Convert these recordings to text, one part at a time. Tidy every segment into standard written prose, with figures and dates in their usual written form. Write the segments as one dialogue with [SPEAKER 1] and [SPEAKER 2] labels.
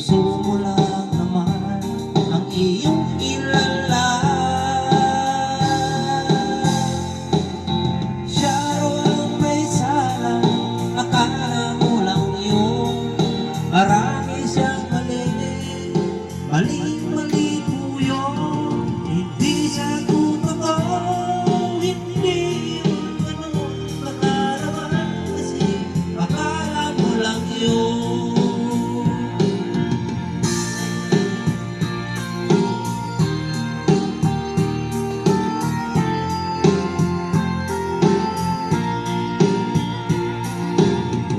[SPEAKER 1] puso mo lang naman ang iyong kilala. Siya raw ang may sala, akala mo lang yun. Marami siyang mali, mali po yun. Hindi siya totoo, hindi yung ganun nakaraman, kasi akala mo lang yun.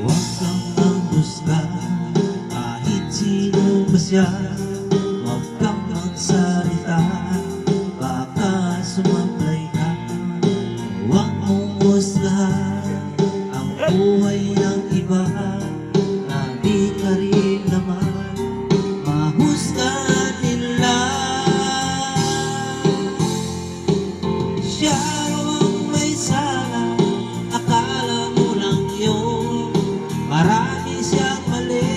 [SPEAKER 1] Huwag kang manghusga, kahit sino ba siya. Huwag kang magsalita, baka sumablay ka. Huwag mong husgahan ang buhay ng iba, na di ka rin naman mahusgahan nila. Siya raw ang may sala, akala mo lang yun. Marami siyang mali,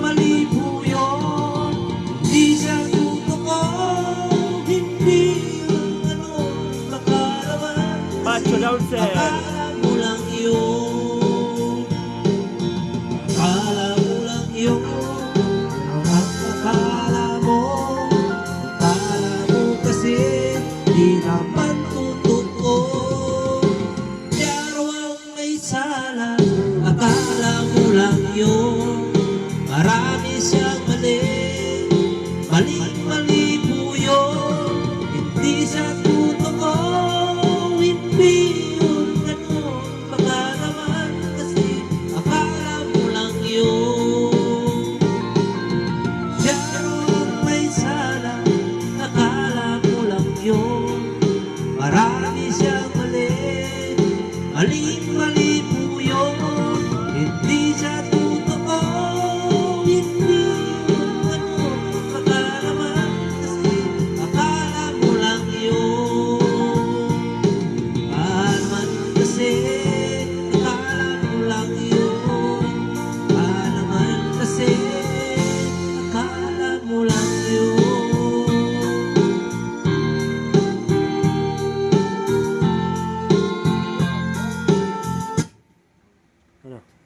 [SPEAKER 1] mali po yun. Hindi siya totoo, hindi yung ganun nakaraman,
[SPEAKER 2] Macho daw, sir.
[SPEAKER 1] akala mo lang yun. Akala mo lang yun. Akala mo kasi di naman totoo. Siya raw ang may sala, akala mo lang yun. Marami siya